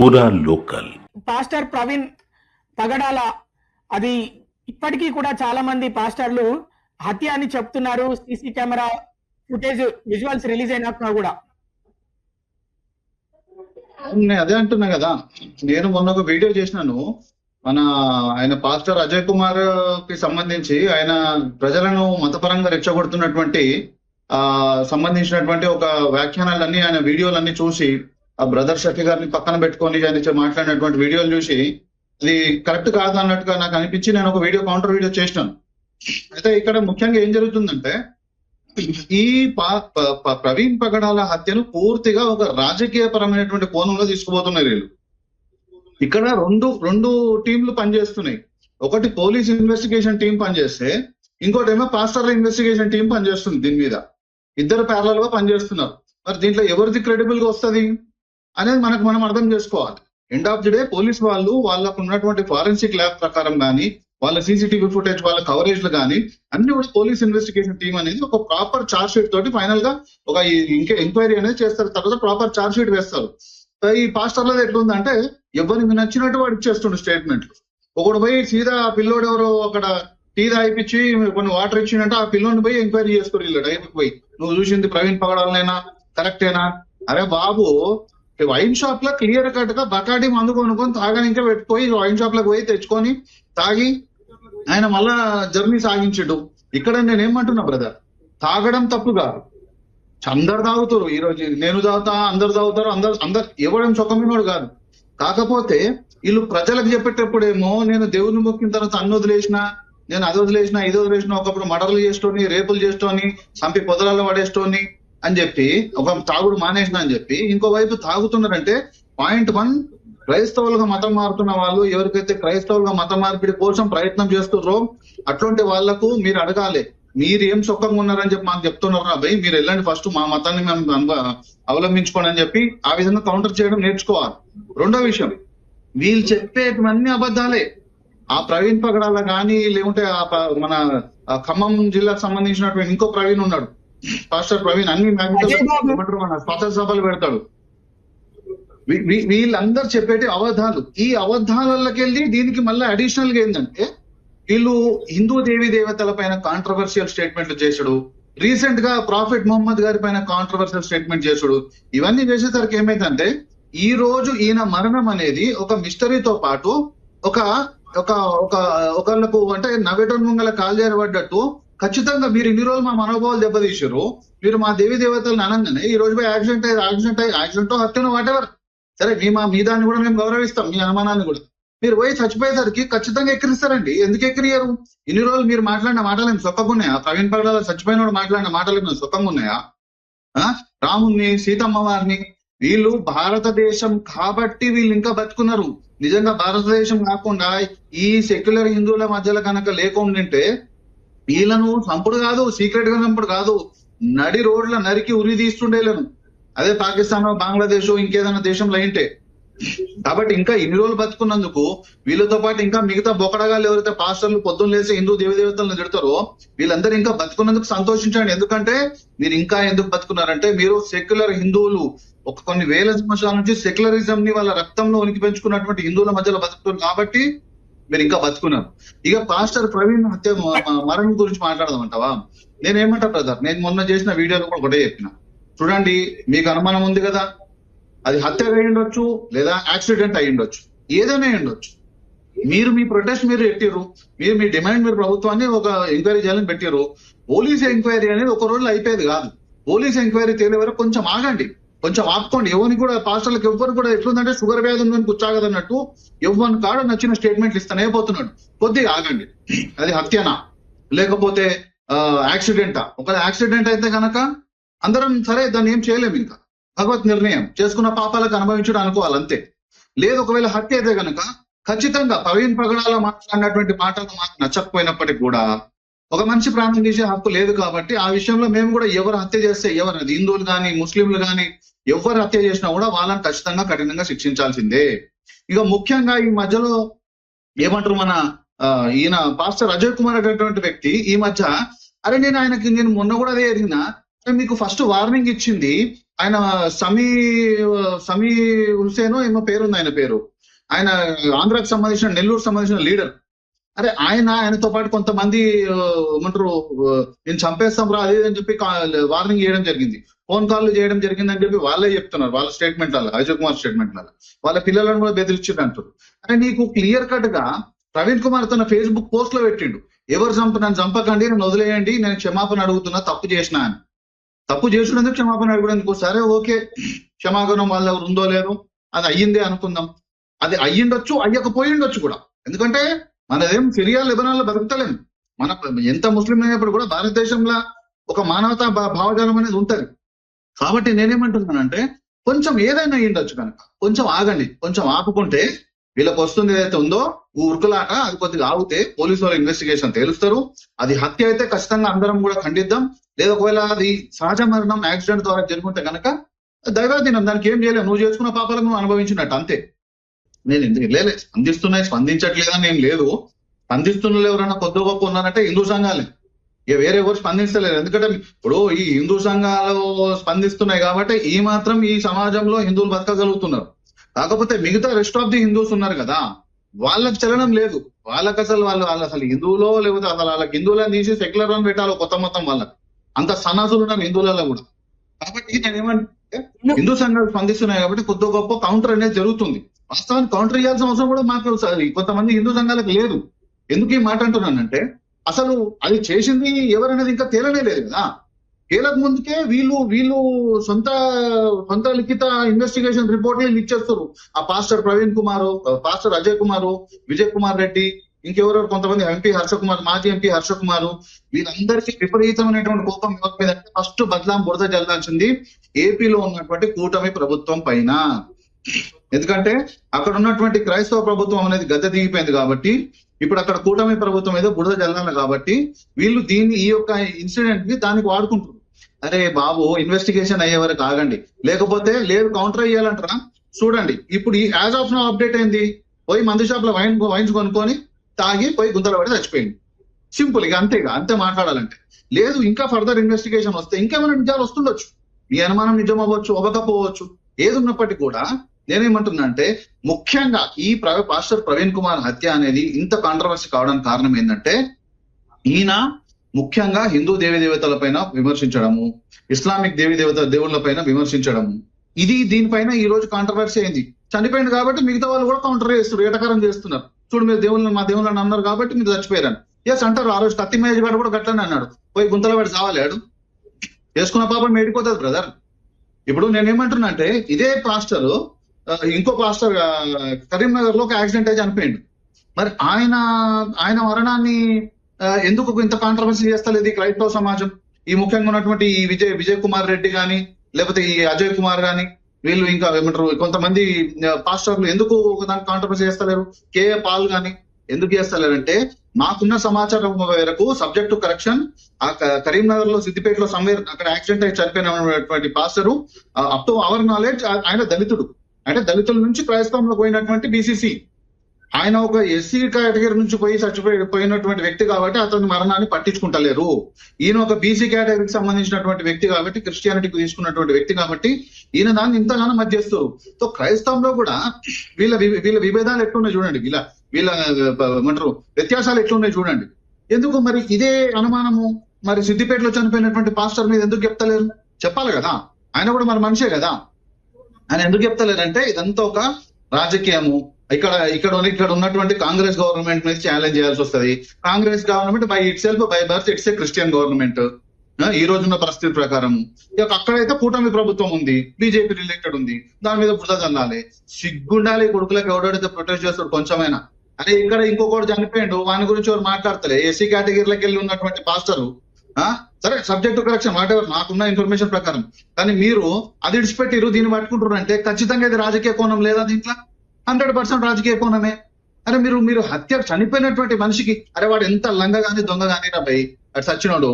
పూరా local. Pastor Praveen పగడాల అది ఇప్పటికీ కూడా చాలా మంది పాస్టర్లు హత్య అని చెప్తున్నారు. CC camera footage visuals release అయినాక కూడా. నేను అదే అంటున్నా కదా, నేను మొన్న ఒక వీడియో చేసినాను. ఆయన పాస్టర్ అజయ్ కుమార్ కి సంబంధించి ఆయన ప్రజలను మతపరంగా రెచ్చగొడుతున్నటువంటి సంబంధించినటువంటి ఒక వ్యాఖ్యానాలన్నీ, ఆయన వీడియోలన్నీ చూసి, ఆ బ్రదర్ షఫీ గారిని పక్కన పెట్టుకొని ఆయన మాట్లాడినటువంటి వీడియోలు చూసి అది కరెక్ట్ కాదు అన్నట్టుగా నాకు అనిపించి నేను ఒక వీడియో కౌంటర్ వీడియో చేసినాను. అయితే ఇక్కడ ముఖ్యంగా ఏం జరుగుతుందంటే, ఈ ప్రవీణ్ పగడాల హత్యను పూర్తిగా ఒక రాజకీయ పరమైనటువంటి కోణంలో తీసుకుపోతున్నారు వీళ్ళు. ఇక్కడ రెండు టీంలు పనిచేస్తున్నాయి. ఒకటి పోలీస్ ఇన్వెస్టిగేషన్ టీం పనిచేస్తే, ఇంకోటి ఏమో పాస్టర్ల ఇన్వెస్టిగేషన్ టీం పనిచేస్తుంది. దీని మీద ఇద్దరు ప్యారలల్ గా పనిచేస్తున్నారు. మరి దీంట్లో ఎవరిది క్రెడిబుల్ గా వస్తుంది అనేది మనం అర్థం చేసుకోవాలి. End of the day police వాళ్ళు వాళ్ళకు ఉన్నటువంటి ఫారెన్సిక్ ల్యాబ్ ప్రకారం కానీ, వాళ్ళ సీసీటీవీ ఫుటేజ్, వాళ్ళ కవరేజ్లు కానీ అన్ని కూడా పోలీస్ ఇన్వెస్టిగేషన్ టీం అనేది ఒక ప్రాపర్ చార్జ్ షీట్ తోటి ఫైనల్ గా ఒక ఎంక్వైరీ అనేది చేస్తారు. తర్వాత ప్రాపర్ చార్జ్ షీట్ వేస్తారు. ఈ పాస్టర్లది ఎట్లుందంటే, ఎవరికి నచ్చినట్టు వాడు ఇచ్చేస్తుండే స్టేట్మెంట్లు. ఒకడు పోయి సీదా ఆ పిల్లోడు ఎవరో అక్కడ టీ తాగిపించి కొన్ని వాటర్ ఇచ్చిందంటే ఆ పిల్లోని పోయి ఎంక్వైరీ చేసుకోరు వీళ్ళు. డైరెక్ట్ పోయి నువ్వు చూసింది ప్రవీణ్ పగడాలనేనా, కరెక్టేనా? అరే బాబు, వైన్ షాప్ లో క్లియర్ కట్ గా బకాటి మందు కొనుక్కొని తాగని ఇంకా పెట్టుకోయి వైన్ షాప్ లోకి పోయి తెచ్చుకొని తాగి ఆయన మళ్ళా జర్నీ సాగించడు. ఇక్కడ నేనేమంటున్నా బ్రదర్, తాగడం తప్పు కాదు, అందరు తాగుతారు. ఈ రోజు నేను తాగుతా, అందరు తాగుతారు, అందరు ఎవడం చొక్కమినోడు కాదు. కాకపోతే వీళ్ళు ప్రజలకు చెప్పేటప్పుడేమో నేను దేవుని మొక్కిన తర్వాత అన్ని వదిలేసిన, నేను అది వదిలేసిన, ఇది వదిలేసిన, ఒకప్పుడు మర్డర్లు చేస్తోని, రేపులు చేస్తోని, చంపి పొదలలో పడేస్తోని అని చెప్పి ఒక తాగుడు మానేసిన అని చెప్పి ఇంకోవైపు తాగుతున్నారంటే, పాయింట్ 1, క్రైస్తవులుగా మతం మారుతున్న వాళ్ళు, ఎవరికైతే క్రైస్తవులుగా మత మార్పిడి కోసం ప్రయత్నం చేస్తున్నారో అట్లాంటి వాళ్లకు మీరు అడగాలి, మీరు ఏం సుఖంగా ఉన్నారని చెప్పి మాకు చెప్తున్నారు అబ్బాయి, మీరు వెళ్ళండి ఫస్ట్ మా మతాన్ని మేము అవలంబించుకోండి అని చెప్పి ఆ విధంగా కౌంటర్ చేయడం నేర్చుకోవాలి. రెండో విషయం, వీళ్ళు చెప్పేటివన్నీ అబద్ధాలే. ఆ ప్రవీణ్ పగడాల కానీ, లేకుంటే మన ఖమ్మం జిల్లాకు సంబంధించినటువంటి ఇంకో ప్రవీణ్ ఉన్నాడు, పాస్టర్ ప్రవీణ్, అన్ని మన స్వాతంత్ర సభలు పెడతాడు. వీళ్ళందరూ చెప్పేటి అబద్ధాలు. ఈ అబద్ధాలకెళ్ళి దీనికి మళ్ళీ అడిషనల్ గా ఏంటంటే, వీళ్ళు హిందూ దేవీ దేవతల పైన కాంట్రవర్షియల్ స్టేట్మెంట్లు చేసుడు, రీసెంట్ గా ప్రాఫెట్ మొహమ్మద్ గారి పైన కాంట్రవర్షియల్ స్టేట్మెంట్ చేసుడు, ఇవన్నీ చేసేసరికి ఏమైందంటే, ఈ రోజు ఈయన మరణం అనేది ఒక మిస్టరీతో పాటు ఒకళ్ళకు అంటే నవ్వేటోన్ ముంగల కాల్జేరబడ్డట్టు, ఖచ్చితంగా మీరు ఇన్ని రోజులు మా మనోభావాలు దెబ్బతీసారు, మీరు మా దేవీ దేవతలను అనగానే ఈ రోజు పోయి యాక్సిడెంట్ హత్యను వాటెవర్ సరే, మీ దాన్ని కూడా మేము గౌరవిస్తాం, మీ అనుమానాన్ని కూడా. మీరు పోయి చచ్చిపోయేసరికి ఖచ్చితంగా ఎక్కిరిస్తారండి. ఎందుకు ఎక్కిరియరు? ఇన్ని రోజులు మీరు మాట్లాడిన మాటలు ఏమి సొక్కగా ఉన్నాయా? ప్రవీణ్ పగడాల చచ్చిపోయినోడు మాట్లాడిన మాటలు ఏమైనా సొక్కగా ఉన్నాయా? రాముణ్ణి, సీతమ్మ వారిని, వీళ్ళు భారతదేశం కాబట్టి వీళ్ళు ఇంకా బతుకున్నారు. నిజంగా భారతదేశం కాకుండా ఈ సెక్యులర్ హిందువుల మధ్యలో కనుక లేకుండింటే వీళ్ళను చంపుడు కాదు, సీక్రెట్ గా చంపుడు కాదు, నడి రోడ్ల నరికి ఉరి తీస్తుండేలను. అదే పాకిస్తాన్, బంగ్లాదేశ్, ఇంకేదైనా దేశంలో అయింటే. కాబట్టి ఇంకా ఇన్ని రోజులు బతుకున్నందుకు వీళ్ళతో పాటు ఇంకా మిగతా బొకడగాళ్ళు ఎవరైతే పాస్టర్లు పొద్దున్న లేసి హిందూ దేవతలను తిడతారో వీళ్ళందరూ ఇంకా బతుకున్నందుకు సంతోషించండి. ఎందుకంటే మీరు ఇంకా ఎందుకు బతుకున్నారంటే, మీరు సెక్యులర్ హిందువులు కొన్ని వేల సంవత్సరాల నుంచి సెక్యులరిజం ని వాళ్ళ రక్తంలో ఉనికి పెంచుకున్నటువంటి హిందువుల మధ్యలో బతుకున్నారు కాబట్టి మీరు ఇంకా బతుకున్నారు. ఇక పాస్టర్ ప్రవీణ్ హత్య మరణం గురించి మాట్లాడదామంటావా? నేనేమంటా బ్రదర్, నేను మొన్న చేసిన వీడియోలో కూడా ఒకటే చెప్పిన, చూడండి మీకు అనుమానం ఉంది కదా, అది హత్య అయి ఉండొచ్చు లేదా యాక్సిడెంట్ అయి ఉండొచ్చు, ఏదైనా ఉండొచ్చు. మీరు మీ ప్రొటెస్ట్ మీరు పెట్టిర్రు, మీరు మీ డిమాండ్ మీరు ప్రభుత్వాన్ని ఒక ఎంక్వైరీ చేయాలని పెట్టిర్రు. పోలీస్ ఎంక్వైరీ అనేది ఒక రోజులో అయిపోయేది కాదు. పోలీస్ ఎంక్వైరీ తేలే వరకు కొంచెం ఆగండి, కొంచెం ఆపుకోండి. ఎవరిని కూడా పాస్టర్లకు ఎవ్వరు కూడా ఎట్లుందంటే షుగర్ వ్యాధి ఉందని కూర్చాగదన్నట్టు ఎవ్వని కాడు నచ్చిన స్టేట్మెంట్లు ఇస్తానే పోతున్నాడు. కొద్దిగా ఆగండి. అది హత్యనా లేకపోతే యాక్సిడెంటా? ఒక యాక్సిడెంట్ అయితే కనుక అందరం సరే దాన్ని ఏం చేయలేము, ఇంకా భగవత్ నిర్ణయం, చేసుకున్న పాపాలకు అనుభవించడం అనుకోవాలి అంతే. లేదు ఒకవేళ హత్య అయితే కనుక ఖచ్చితంగా ప్రవీణ్ పగడాల మాట్లాడినటువంటి మాటలు మాకు నచ్చకపోయినప్పటికీ కూడా ఒక మనిషి ప్రాణం తీసే హక్కు లేదు కాబట్టి ఆ విషయంలో మేము కూడా ఎవరు హత్య చేస్తే, ఎవరు అది హిందువులు కానీ ముస్లింలు కానీ ఎవరు హత్య చేసినా కూడా వాళ్ళని ఖచ్చితంగా కఠినంగా శిక్షించాల్సిందే. ఇక ముఖ్యంగా ఈ మధ్యలో ఏమంటారు, మన ఈయన పాస్టర్ అజయ్ కుమార్ అనేటువంటి వ్యక్తి ఈ మధ్య, అరే నేను మొన్న కూడా అదే అడిగినా, మీకు ఫస్ట్ వార్నింగ్ ఇచ్చింది ఆయన సమీ సమీ హుసేనో ఏమో పేరుంది ఆయన పేరు. ఆయన ఆంధ్రాకి సంబంధించిన నెల్లూరు సంబంధించిన లీడర్. అరే ఆయనతో పాటు కొంతమంది ఏమంటారు నేను చంపేస్తాం రా అది అని చెప్పి వార్నింగ్ చేయడం జరిగింది, ఫోన్ కాల్ చేయడం జరిగింది అని చెప్పి వాళ్ళే చెప్తున్నారు వాళ్ళ స్టేట్మెంట్లలో, అజయ్ కుమార్ స్టేట్మెంట్లలో. వాళ్ళ పిల్లలను కూడా బెదిరించారు అంటారు. అరే నీకు క్లియర్ కట్ గా ప్రవీణ్ కుమార్ తన ఫేస్బుక్ పోస్ట్ లో పెట్టిండు, ఎవరు నన్ను చంపకండి, నన్ను వదిలేయండి, నేను క్షమాపణ అడుగుతున్నా, తప్పు చేసిన అని. తప్పు చేసినందుకు క్షమాపణ అడగడానికి సరే ఓకే, క్షమాపణ వాళ్ళ ఎవరు ఉందో లేదో అది అయ్యిందే అనుకుందాం. అది అయ్యిండొచ్చు, అయ్యకపోయిండొచ్చు కూడా. ఎందుకంటే మనదేం సిరియా లెబనాన్లో బతుకుతలేము. మన ఎంత ముస్లిం అయినప్పుడు కూడా భారతదేశంలో ఒక మానవతా భావజాలం అనేది ఉంటది. కాబట్టి నేనేమంటున్నానంటే కొంచెం ఏదైనా అయ్యిండొచ్చు కనుక కొంచెం ఆగండి, కొంచెం ఆపుకుంటే వీళ్ళకి వస్తుంది ఏదైతే ఉందో ఉరుకులాట అది కొద్దిగా ఆగితే పోలీసు వాళ్ళు ఇన్వెస్టిగేషన్ తేలుస్తారు. అది హత్య అయితే ఖచ్చితంగా అందరం కూడా ఖండిద్దాం. లేదా ఒకవేళ అది సహజ మరణం యాక్సిడెంట్ ద్వారా జరుగుంటే కనుక దైవాధీనం, దానికి ఏం చేయలేము, నువ్వు చేసుకున్న పాపాలకు నువ్వు అనుభవించినట్టు అంతే. నేను ఎందుకు స్పందించట్లేదని ఏం లేదు. స్పందిస్తున్న ఎవరైనా కొద్ది గొప్ప ఉన్నారంటే హిందూ సంఘాలే, ఇక వేరే ఎవరు స్పందిస్తలేరు. ఎందుకంటే ఇప్పుడు ఈ హిందూ సంఘాలు స్పందిస్తున్నాయి కాబట్టి ఈ మాత్రం ఈ సమాజంలో హిందువులు బతకగలుగుతున్నారు. కాకపోతే మిగతా రెస్ట్ ఆఫ్ ది హిందూస్ ఉన్నారు కదా, వాళ్ళకి చలనం లేదు. వాళ్ళకి అసలు వాళ్ళు అసలు హిందువులో లేకపోతే అసలు వాళ్ళకి హిందువులను తీసి సెక్యులర్ అని పెట్టాలి కొత్త మొత్తం. వాళ్ళకి అంత సన్నాసులు ఉన్నారు హిందువులలో కూడా. కాబట్టి నేను ఏమంటే హిందూ సంఘాలు స్పందిస్తున్నాయి కాబట్టి కొద్ది గొప్ప కౌంటర్ అనేది జరుగుతుంది. వాస్తవానికి కౌంటర్ చేయాల్సిన అవసరం కూడా మాకు కొంతమంది హిందూ సంఘాలకు లేదు. ఎందుకు ఈ మాట అంటున్నానంటే అసలు అది చేసింది ఎవరనేది ఇంకా తేలనే లేదు కదా. తేలక ముందుకే వీళ్ళు సొంత లిఖిత ఇన్వెస్టిగేషన్ రిపోర్ట్ ఇచ్చేస్తారు. ఆ పాస్టర్ ప్రవీణ్ కుమార్, పాస్టర్ అజయ్ కుమార్, విజయ్ కుమార్ రెడ్డి, ఇంకెవరెవరు కొంతమంది ఎంపీ హర్షకుమార్, మాజీ ఎంపీ హర్షకుమార్, వీళ్ళందరికీ విపరీతమైనటువంటి కోపం ఎవరి మీద అంటే ఫస్ట్ బద్లాం బురద జల్లాల్సింది ఏపీలో ఉన్నటువంటి కూటమి ప్రభుత్వం పైన. ఎందుకంటే అక్కడ ఉన్నటువంటి క్రైస్తవ ప్రభుత్వం అనేది గద్దె దిగిపోయింది కాబట్టి ఇప్పుడు అక్కడ కూటమి ప్రభుత్వం ఏదో బురద జల్లాలి కాబట్టి వీళ్ళు ఈ యొక్క ఇన్సిడెంట్ ని దానికి వాడుకుంటారు. అరే బాబు ఇన్వెస్టిగేషన్ అయ్యే వరకు ఆగండి, లేకపోతే లేదు కౌంటర్ అయ్యాలంటారా. చూడండి ఇప్పుడు ఈ యాజ్ ఆఫ్ నో అప్డేట్ అయింది, పోయి మందు షాప్ లో వైన్స్ కొనుక్కొని తాగి పోయి గుంతలో పడి చచ్చిపోయింది. సింపుల్ ఇక అంతే మాట్లాడాలంటే. లేదు ఇంకా ఫర్దర్ ఇన్వెస్టిగేషన్ వస్తే ఇంకేమైనా నిజాలు వస్తుండొచ్చు, మీ అనుమానం నిజం అవ్వచ్చు, అవ్వకపోవచ్చు. ఏది ఉన్నప్పటికీ కూడా నేనేమంటున్నా అంటే ముఖ్యంగా ఈ పాస్టర్ ప్రవీణ్ కుమార్ హత్య అనేది ఇంత కాంట్రవర్సీ కావడానికి కారణం ఏంటంటే ఈయన ముఖ్యంగా హిందూ దేవతల పైన విమర్శించడము, ఇస్లామిక్ దేవుళ్ళ పైన విమర్శించడము, దీనిపైన ఈ రోజు కాంట్రవర్సీ అయింది. చనిపోయింది కాబట్టి మిగతా వాళ్ళు కూడా కౌంటర్ చేస్తారు, ఏటకారం చేస్తున్నారు. చూడు మీరు మా దేవుళ్ళని అన్నారు కాబట్టి మీరు చచ్చిపోయారని. ఎస్ అంటారు. ఆ రోజు కత్తి మేజ్ గారు కూడా గట్లనే అన్నాడు, పోయి గుంతల వాడు చావాలాడు, చేసుకున్న పాపం మేడిపోతుంది బ్రదర్. ఇప్పుడు నేనేమంటున్నా అంటే ఇదే పాస్టర్ ఇంకో పాస్టర్ కరీంనగర్ లో ఒక యాక్సిడెంట్ అయి చనిపోయిండు. మరి ఆయన మరణాన్ని ఎందుకు ఇంత కాంట్రవర్సీ చేస్తలేదు ఈ క్రైస్తవ సమాజం? ఈ ముఖ్యంగా ఉన్నటువంటి ఈ విజయ్ కుమార్ రెడ్డి గాని లేకపోతే ఈ అజయ్ కుమార్ గాని వీళ్ళు ఇంకా ఏమంటారు కొంతమంది పాస్టర్లు ఎందుకు దానికి కాంట్రవర్సీ చేస్తలేరు? కేఏ పాల్ గాని ఎందుకు చేస్తలేరంటే మాకున్న సమాచారం మేరకు సబ్జెక్ట్ టు కరెక్షన్ ఆ కరీంనగర్ లో సిద్దిపేటలో సమ్వేర్ అక్కడ యాక్సిడెంట్ అయి చనిపోయినటువంటి pastor up to our knowledge ఆయన దళితుడు, అంటే దళితుల నుంచి క్రైస్తవంలో పోయినటువంటి బీసీసీ. ఆయన ఒక ఎస్సీ కేటగిరీ నుంచి పోయినటువంటి వ్యక్తి కాబట్టి అతని మరణాన్ని పట్టించుకుంటలేరు. ఈయన ఒక బీసీ కేటగిరీకి సంబంధించినటువంటి వ్యక్తి కాబట్టి క్రిస్టియానిటీకి తీసుకున్నటువంటి వ్యక్తి కాబట్టి ఈయన దాన్ని ఇంతగానో మధ్యస్తారు. సో క్రైస్తవంలో కూడా వీళ్ళ విభేదాలు ఎట్లున్నాయి చూడండి, వీళ్ళ ఏమంటారు వ్యత్యాసాలు ఎట్లున్నాయి చూడండి. ఎందుకు మరి ఇదే అనుమానము మరి సిద్దిపేటలో చనిపోయినటువంటి పాస్టర్ మీద ఎందుకు చెప్తలేరు? చెప్పాలి కదా, ఆయన కూడా మన మనిషే కదా. ఆయన ఎందుకు చెప్తలేరంటే ఇదంతా ఒక రాజకీయము. ఇక్కడ ఉన్నటువంటి కాంగ్రెస్ గవర్నమెంట్ మీద ఛాలెంజ్ చేయాల్సి వస్తుంది. Congress government by birth it's a Christian government ఈ రోజున్న పరిస్థితి ప్రకారం. ఇక అక్కడైతే కూటమి ప్రభుత్వం ఉంది, బీజేపీ రిలేటెడ్ ఉంది, దాని మీద బురద చల్లాలి. సిగ్గుండాలి కొడుకులకు ఎవడైతే ప్రొటెస్ట్ చేస్తాడు కొంచెమైనా. అదే ఇక్కడ ఇంకొకటి చనిపోయిండు, వాని గురించి ఎవరు మాట్లాడతలే. ఎస్సీ కేటగిరీలోకి వెళ్ళి ఉన్నటువంటి పాస్టరు సరే subject to correction what ever నాకున్న ఇన్ఫర్మేషన్ ప్రకారం, కానీ మీరు అది ఇడిచిపెట్టిరు దీన్ని పట్టుకుంటారు అంటే ఖచ్చితంగా ఇది రాజకీయ కోణం లేదా దీంట్లో? 100% రాజకీయ కోణమే. అరే మీరు హత్య చనిపోయినటువంటి మనిషికి అరే వాడు ఎంత లంగ గాని దొంగ గాని రాబాయి అటు సచ్చినోడు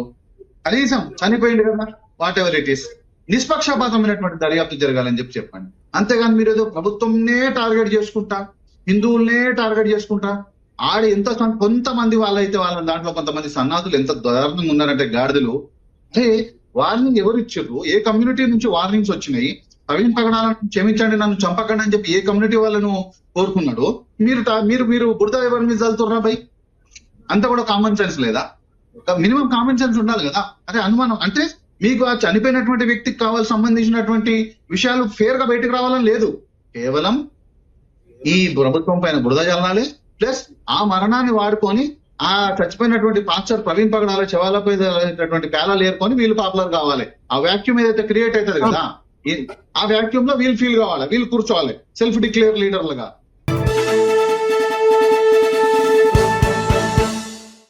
కనీసం చనిపోయింది కదా, వాట్ ఎవర్ ఇట్ ఈస్ నిష్పక్షపాతమైనటువంటి దర్యాప్తు జరగాలని చెప్పండి. అంతేగాని మీరు ఏదో ప్రభుత్వంనే టార్గెట్ చేసుకుంటా, హిందువులనే టార్గెట్ చేసుకుంటా ఎంత కొంతమంది వాళ్ళైతే వాళ్ళ దాంట్లో కొంతమంది సన్నాసులు ఎంత దారుణంగా ఉన్నారంటే గాడిదలు. అంటే వార్నింగ్ ఎవరు ఇచ్చారు? ఏ కమ్యూనిటీ నుంచి వార్నింగ్స్ వచ్చినాయి? ప్రవీణ్ పగడాలను క్షమించండి, నన్ను చంపకండి అని చెప్పి ఏ కమ్యూనిటీ వాళ్ళను కోరుకున్నాడు? మీరు బురద ఎవరి మీద చల్లుతుర్రా బై? అంత కూడా కామన్ సెన్స్ లేదా? మినిమం కామన్ సెన్స్ ఉండాలి కదా. అదే అనుమానం అంటే మీకు ఆ చనిపోయినటువంటి వ్యక్తికి కావాల్సి సంబంధించినటువంటి విషయాలు ఫేర్ గా బయటకు రావాలని లేదు. కేవలం ఈ ప్రభుత్వం పైన బురద జల్లాలి, ప్లస్ ఆ మరణాన్ని వాడుకొని ఆ చచ్చిపోయినటువంటి పాస్టర్ ప్రవీణ్ పగడాల శవాలపై పేలాలు ఏరుకొని వీళ్ళు పాపులర్ కావాలి. ఆ వ్యాక్యూమ్ ఏదైతే క్రియేట్ అవుతుంది కదా, ఆ వ్యాక్యూమ్ లో వీళ్ళు ఫీల్ కావాలి, వీళ్ళు కూర్చోవాలి సెల్ఫ్ డిక్లేర్ లీడర్లుగా.